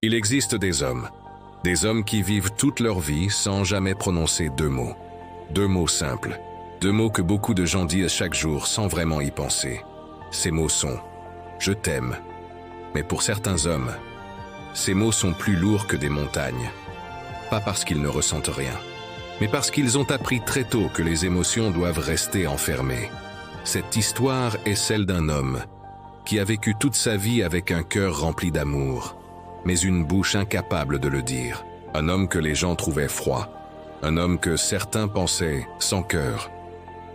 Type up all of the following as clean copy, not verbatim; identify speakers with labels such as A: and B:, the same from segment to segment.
A: Il existe des hommes qui vivent toute leur vie sans jamais prononcer deux mots. Deux mots simples, deux mots que beaucoup de gens disent chaque jour sans vraiment y penser. Ces mots sont « je t'aime ». Mais pour certains hommes, ces mots sont plus lourds que des montagnes. Pas parce qu'ils ne ressentent rien, mais parce qu'ils ont appris très tôt que les émotions doivent rester enfermées. Cette histoire est celle d'un homme qui a vécu toute sa vie avec un cœur rempli d'amour, mais une bouche incapable de le dire. Un homme que les gens trouvaient froid, un homme que certains pensaient sans cœur.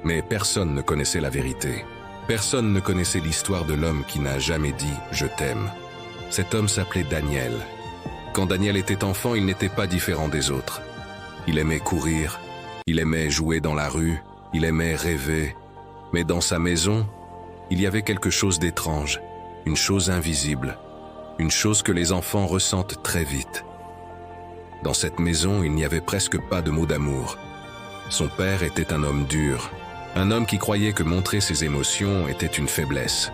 A: Mais personne ne connaissait la vérité. Personne ne connaissait l'histoire de l'homme qui n'a jamais dit « je t'aime ». Cet homme s'appelait Daniel. Quand Daniel était enfant, il n'était pas différent des autres. Il aimait courir, il aimait jouer dans la rue, il aimait rêver. Mais dans sa maison, il y avait quelque chose d'étrange, une chose invisible, une chose que les enfants ressentent très vite. Dans cette maison, il n'y avait presque pas de mots d'amour. Son père était un homme dur, un homme qui croyait que montrer ses émotions était une faiblesse.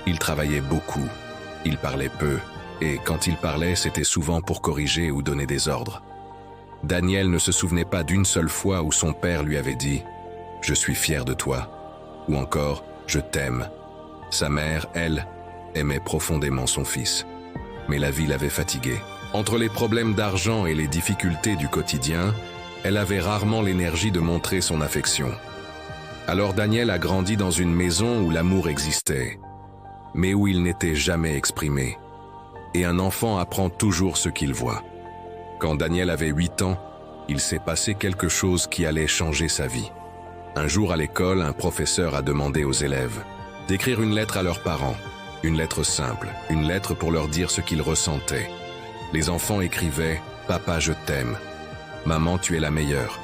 A: Il travaillait beaucoup, il parlait peu, et quand il parlait, c'était souvent pour corriger ou donner des ordres. Daniel ne se souvenait pas d'une seule fois où son père lui avait dit « Je suis fier de toi » ou encore « Je t'aime ». Sa mère, elle, aimait profondément son fils. Mais la vie l'avait fatigué. Entre les problèmes d'argent et les difficultés du quotidien, elle avait rarement l'énergie de montrer son affection. Alors Daniel a grandi dans une maison où l'amour existait, mais où il n'était jamais exprimé. Et un enfant apprend toujours ce qu'il voit. Quand Daniel avait 8 ans, il s'est passé quelque chose qui allait changer sa vie. Un jour à l'école, un professeur a demandé aux élèves d'écrire une lettre à leurs parents. Une lettre simple, une lettre pour leur dire ce qu'ils ressentaient. Les enfants écrivaient « Papa, je t'aime »,« Maman, tu es la meilleure ».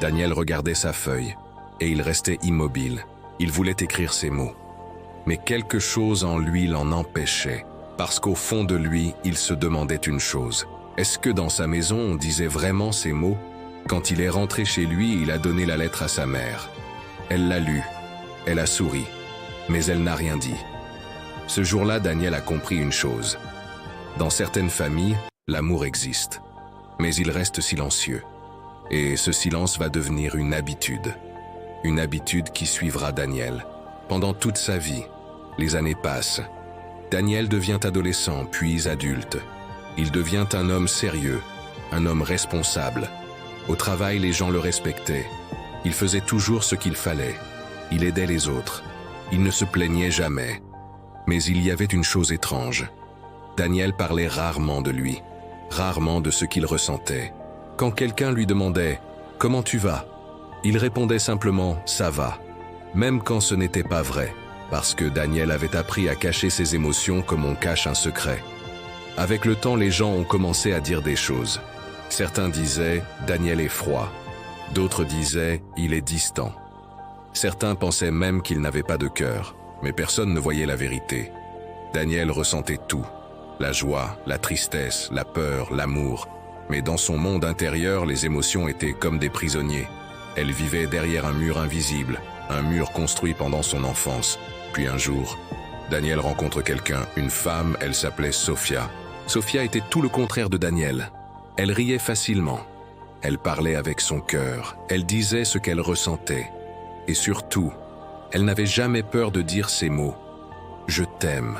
A: Daniel regardait sa feuille et il restait immobile. Il voulait écrire ces mots. Mais quelque chose en lui l'en empêchait, parce qu'au fond de lui, il se demandait une chose. Est-ce que dans sa maison, on disait vraiment ces mots? Quand il est rentré chez lui, il a donné la lettre à sa mère. Elle l'a lue, elle a souri, mais elle n'a rien dit. Ce jour-là, Daniel a compris une chose. Dans certaines familles, l'amour existe, mais il reste silencieux. Et ce silence va devenir une habitude qui suivra Daniel. Pendant toute sa vie, les années passent. Daniel devient adolescent, puis adulte. Il devient un homme sérieux, un homme responsable. Au travail, les gens le respectaient. Il faisait toujours ce qu'il fallait. Il aidait les autres. Il ne se plaignait jamais. Mais il y avait une chose étrange. Daniel parlait rarement de lui, rarement de ce qu'il ressentait. Quand quelqu'un lui demandait « Comment tu vas ?», il répondait simplement « Ça va », même quand ce n'était pas vrai, parce que Daniel avait appris à cacher ses émotions comme on cache un secret. Avec le temps, les gens ont commencé à dire des choses. Certains disaient « Daniel est froid », d'autres disaient « Il est distant ». Certains pensaient même qu'il n'avait pas de cœur, mais personne ne voyait la vérité. Daniel ressentait tout, la joie, la tristesse, la peur, l'amour. Mais dans son monde intérieur, les émotions étaient comme des prisonniers. Elles vivaient derrière un mur invisible, un mur construit pendant son enfance. Puis un jour, Daniel rencontre quelqu'un, une femme, elle s'appelait Sophia. Sophia était tout le contraire de Daniel. Elle riait facilement. Elle parlait avec son cœur. Elle disait ce qu'elle ressentait. Et surtout, elle n'avait jamais peur de dire ces mots. « Je t'aime ».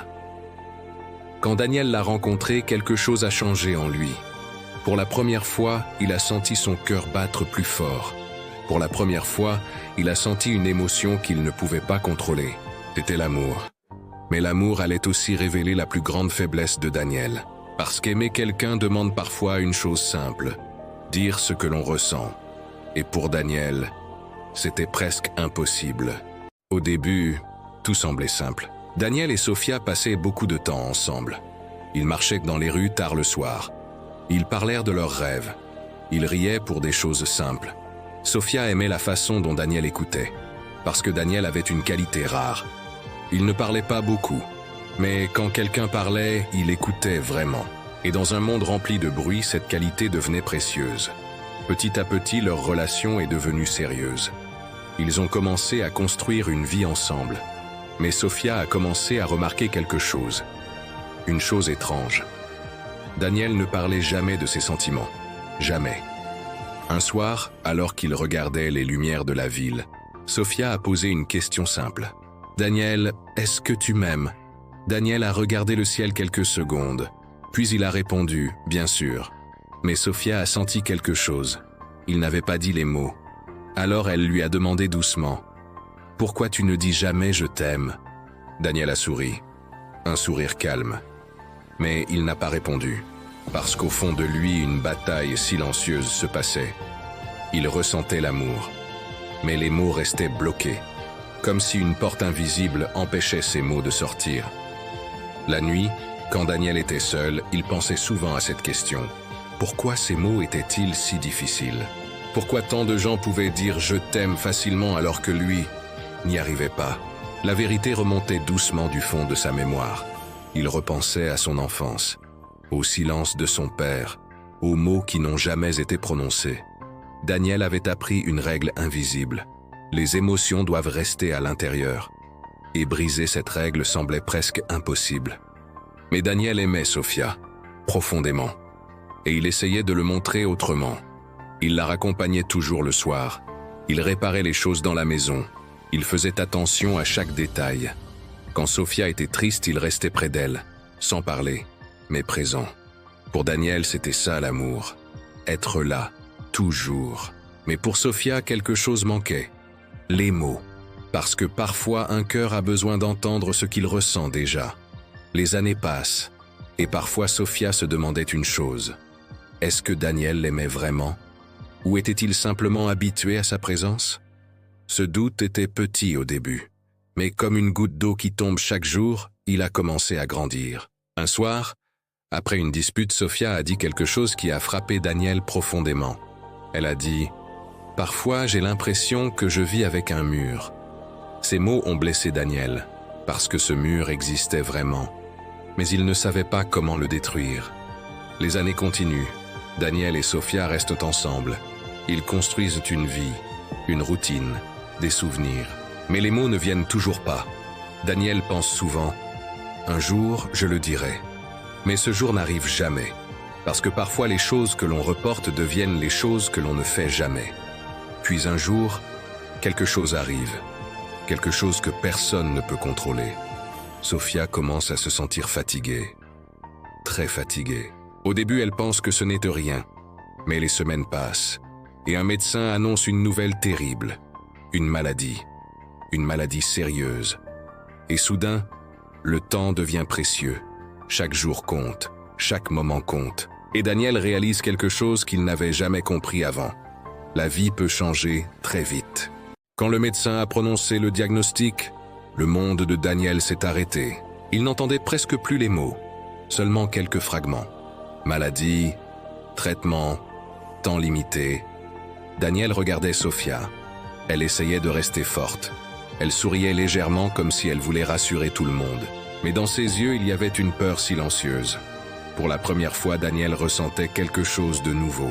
A: Quand Daniel l'a rencontrée, quelque chose a changé en lui. Pour la première fois, il a senti son cœur battre plus fort. Pour la première fois, il a senti une émotion qu'il ne pouvait pas contrôler. C'était l'amour. Mais l'amour allait aussi révéler la plus grande faiblesse de Daniel. Parce qu'aimer quelqu'un demande parfois une chose simple, dire ce que l'on ressent. Et pour Daniel, c'était presque impossible. Au début, tout semblait simple. Daniel et Sophia passaient beaucoup de temps ensemble. Ils marchaient dans les rues tard le soir. Ils parlèrent de leurs rêves. Ils riaient pour des choses simples. Sophia aimait la façon dont Daniel écoutait, parce que Daniel avait une qualité rare. Il ne parlait pas beaucoup, mais quand quelqu'un parlait, il écoutait vraiment. Et dans un monde rempli de bruit, cette qualité devenait précieuse. Petit à petit, leur relation est devenue sérieuse. Ils ont commencé à construire une vie ensemble. Mais Sophia a commencé à remarquer quelque chose. Une chose étrange. Daniel ne parlait jamais de ses sentiments. Jamais. Un soir, alors qu'il regardait les lumières de la ville, Sophia a posé une question simple. « Daniel, est-ce que tu m'aimes » Daniel a regardé le ciel quelques secondes, puis il a répondu « Bien sûr ». Mais Sophia a senti quelque chose. Il n'avait pas dit les mots. Alors elle lui a demandé doucement « Pourquoi tu ne dis jamais je t'aime » Daniel a souri. Un sourire calme. Mais il n'a pas répondu, parce qu'au fond de lui, une bataille silencieuse se passait. Il ressentait l'amour, mais les mots restaient bloqués, comme si une porte invisible empêchait ces mots de sortir. La nuit, quand Daniel était seul, il pensait souvent à cette question. Pourquoi ces mots étaient-ils si difficiles? Pourquoi tant de gens pouvaient dire « je t'aime » facilement alors que lui n'y arrivait pas? La vérité remontait doucement du fond de sa mémoire. Il repensait à son enfance, au silence de son père, aux mots qui n'ont jamais été prononcés. Daniel avait appris une règle invisible. Les émotions doivent rester à l'intérieur. Et briser cette règle semblait presque impossible. Mais Daniel aimait Sophia, profondément. Et il essayait de le montrer autrement. Il la raccompagnait toujours le soir. Il réparait les choses dans la maison. Il faisait attention à chaque détail. Quand Sophia était triste, il restait près d'elle, sans parler, mais présent. Pour Daniel, c'était ça l'amour. Être là, toujours. Mais pour Sophia, quelque chose manquait. Les mots. Parce que parfois, un cœur a besoin d'entendre ce qu'il ressent déjà. Les années passent, et parfois Sophia se demandait une chose. Est-ce que Daniel l'aimait vraiment? Ou était-il simplement habitué à sa présence? Ce doute était petit au début, mais comme une goutte d'eau qui tombe chaque jour, il a commencé à grandir. Un soir, après une dispute, Sophia a dit quelque chose qui a frappé Daniel profondément. Elle a dit « Parfois, j'ai l'impression que je vis avec un mur ». Ces mots ont blessé Daniel, parce que ce mur existait vraiment. Mais il ne savait pas comment le détruire. Les années continuent. Daniel et Sophia restent ensemble. Ils construisent une vie, une routine, des souvenirs. Mais les mots ne viennent toujours pas. Daniel pense souvent « Un jour, je le dirai ». Mais ce jour n'arrive jamais, parce que parfois les choses que l'on reporte deviennent les choses que l'on ne fait jamais. Puis un jour, quelque chose arrive, quelque chose que personne ne peut contrôler. Sophia commence à se sentir fatiguée, très fatiguée. Au début, elle pense que ce n'est rien, mais les semaines passent, et un médecin annonce une nouvelle terrible, une maladie sérieuse. Et soudain, le temps devient précieux. Chaque jour compte, chaque moment compte. Et Daniel réalise quelque chose qu'il n'avait jamais compris avant. La vie peut changer très vite. Quand le médecin a prononcé le diagnostic, le monde de Daniel s'est arrêté. Il n'entendait presque plus les mots, seulement quelques fragments. Maladie, traitement, temps limité. Daniel regardait Sophia. Elle essayait de rester forte. Elle souriait légèrement comme si elle voulait rassurer tout le monde. Mais dans ses yeux, il y avait une peur silencieuse. Pour la première fois, Daniel ressentait quelque chose de nouveau.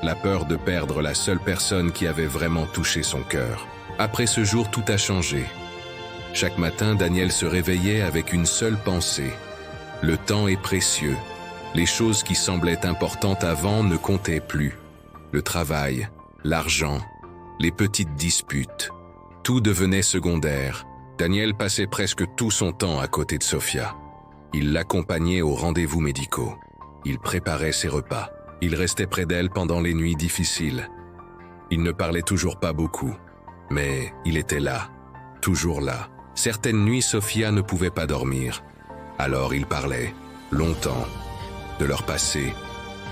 A: La peur de perdre la seule personne qui avait vraiment touché son cœur. Après ce jour, tout a changé. Chaque matin, Daniel se réveillait avec une seule pensée. Le temps est précieux. Les choses qui semblaient importantes avant ne comptaient plus. Le travail, l'argent, les petites disputes. Tout devenait secondaire. Daniel passait presque tout son temps à côté de Sophia. Il l'accompagnait aux rendez-vous médicaux. Il préparait ses repas. Il restait près d'elle pendant les nuits difficiles. Il ne parlait toujours pas beaucoup, mais il était là, toujours là. Certaines nuits, Sophia ne pouvait pas dormir. Alors il parlait, longtemps, de leur passé,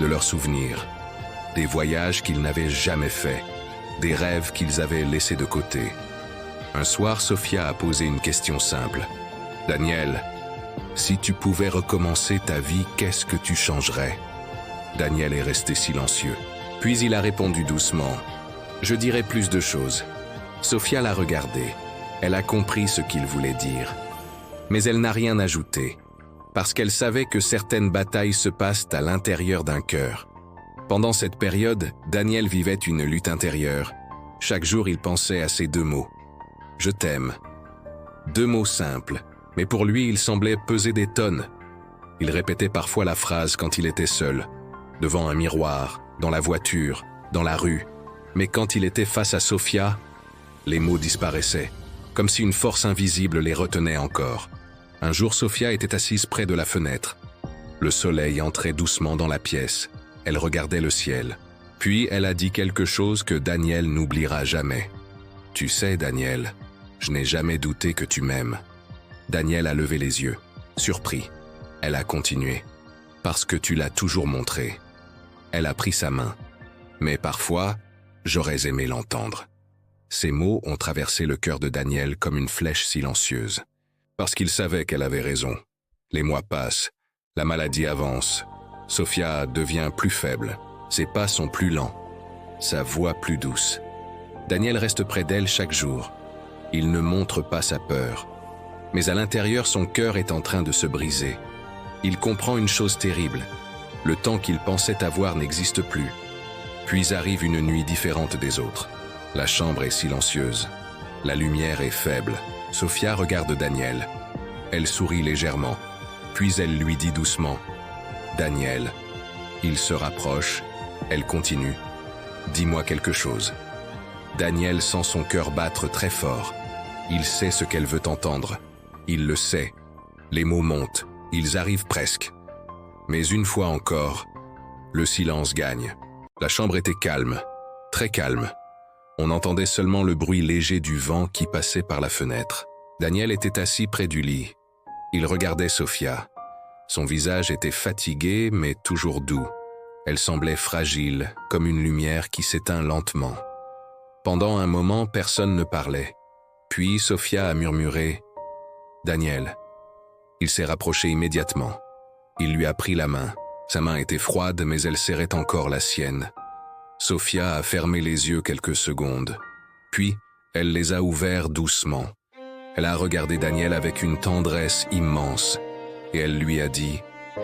A: de leurs souvenirs, des voyages qu'ils n'avaient jamais faits, des rêves qu'ils avaient laissés de côté. Un soir, Sophia a posé une question simple. « Daniel, si tu pouvais recommencer ta vie, qu'est-ce que tu changerais ?» Daniel est resté silencieux. Puis il a répondu doucement. « Je dirais plus de choses. » Sophia l'a regardé. Elle a compris ce qu'il voulait dire. Mais elle n'a rien ajouté, parce qu'elle savait que certaines batailles se passent à l'intérieur d'un cœur. Pendant cette période, Daniel vivait une lutte intérieure. Chaque jour, il pensait à ces deux mots. « Je t'aime ». Deux mots simples, mais pour lui, ils semblaient peser des tonnes. Il répétait parfois la phrase quand il était seul, devant un miroir, dans la voiture, dans la rue. Mais quand il était face à Sofia, les mots disparaissaient, comme si une force invisible les retenait encore. Un jour, Sofia était assise près de la fenêtre. Le soleil entrait doucement dans la pièce. Elle regardait le ciel. Puis elle a dit quelque chose que Daniel n'oubliera jamais. « Tu sais, Daniel, je n'ai jamais douté que tu m'aimes. » Daniel a levé les yeux, surpris. Elle a continué. « Parce que tu l'as toujours montré. » Elle a pris sa main. Mais parfois, j'aurais aimé l'entendre. Ces mots ont traversé le cœur de Daniel comme une flèche silencieuse. Parce qu'il savait qu'elle avait raison. Les mois passent, la maladie avance. Sofia devient plus faible, ses pas sont plus lents, sa voix plus douce. Daniel reste près d'elle chaque jour. Il ne montre pas sa peur. Mais à l'intérieur, son cœur est en train de se briser. Il comprend une chose terrible. Le temps qu'il pensait avoir n'existe plus. Puis arrive une nuit différente des autres. La chambre est silencieuse. La lumière est faible. Sofia regarde Daniel. Elle sourit légèrement. Puis elle lui dit doucement « Daniel ». Il se rapproche. Elle continue « Dis-moi quelque chose ». Daniel sent son cœur battre très fort. Il sait ce qu'elle veut entendre. Il le sait. Les mots montent. Ils arrivent presque. Mais une fois encore, le silence gagne. La chambre était calme, très calme. On entendait seulement le bruit léger du vent qui passait par la fenêtre. Daniel était assis près du lit. Il regardait Sofia. Son visage était fatigué, mais toujours doux. Elle semblait fragile, comme une lumière qui s'éteint lentement. Pendant un moment, personne ne parlait. Puis Sofia a murmuré « Daniel ». Il s'est rapproché immédiatement. Il lui a pris la main. Sa main était froide, mais elle serrait encore la sienne. Sofia a fermé les yeux quelques secondes. Puis, elle les a ouverts doucement. Elle a regardé Daniel avec une tendresse immense. Et elle lui a dit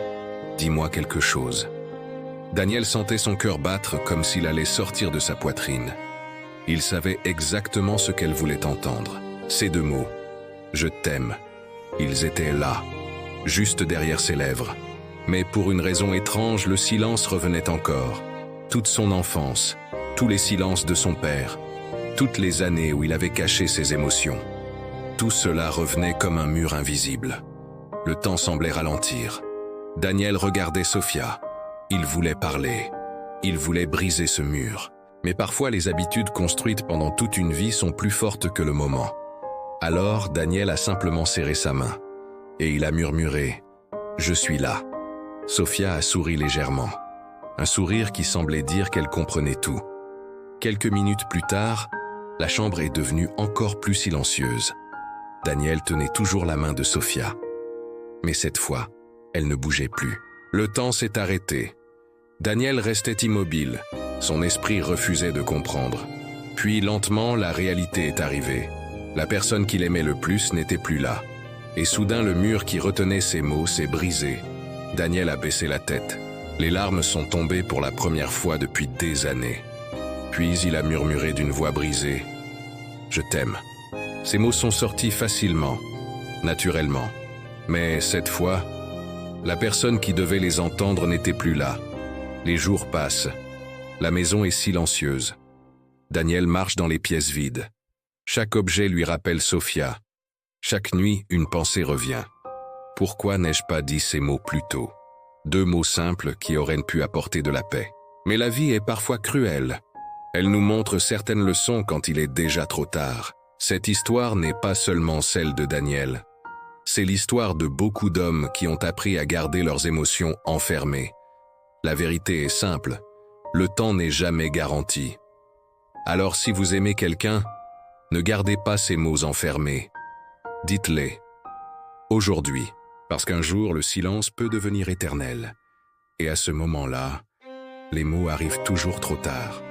A: « Dis-moi quelque chose ». Daniel sentait son cœur battre comme s'il allait sortir de sa poitrine. Il savait exactement ce qu'elle voulait entendre. Ces deux mots « Je t'aime ». Ils étaient là, juste derrière ses lèvres. Mais pour une raison étrange, le silence revenait encore. Toute son enfance, tous les silences de son père, toutes les années où il avait caché ses émotions. Tout cela revenait comme un mur invisible. Le temps semblait ralentir. Daniel regardait Sofia. Il voulait parler. Il voulait briser ce mur. Mais parfois, les habitudes construites pendant toute une vie sont plus fortes que le moment. Alors, Daniel a simplement serré sa main. Et il a murmuré « Je suis là ». Sofia a souri légèrement. Un sourire qui semblait dire qu'elle comprenait tout. Quelques minutes plus tard, la chambre est devenue encore plus silencieuse. Daniel tenait toujours la main de Sofia. Mais cette fois, elle ne bougeait plus. Le temps s'est arrêté. Daniel restait immobile. Son esprit refusait de comprendre. Puis lentement, la réalité est arrivée. La personne qu'il aimait le plus n'était plus là. Et soudain, le mur qui retenait ses mots s'est brisé. Daniel a baissé la tête. Les larmes sont tombées pour la première fois depuis des années. Puis il a murmuré d'une voix brisée « Je t'aime ». Ces mots sont sortis facilement, naturellement. Mais cette fois, la personne qui devait les entendre n'était plus là. Les jours passent. La maison est silencieuse. Daniel marche dans les pièces vides. Chaque objet lui rappelle Sofia. Chaque nuit, une pensée revient. Pourquoi n'ai-je pas dit ces mots plus tôt? Deux mots simples qui auraient pu apporter de la paix. Mais la vie est parfois cruelle. Elle nous montre certaines leçons quand il est déjà trop tard. Cette histoire n'est pas seulement celle de Daniel. C'est l'histoire de beaucoup d'hommes qui ont appris à garder leurs émotions enfermées. La vérité est simple. Le temps n'est jamais garanti. Alors si vous aimez quelqu'un, ne gardez pas ces mots enfermés. Dites-les. Aujourd'hui. Parce qu'un jour, le silence peut devenir éternel. Et à ce moment-là, les mots arrivent toujours trop tard.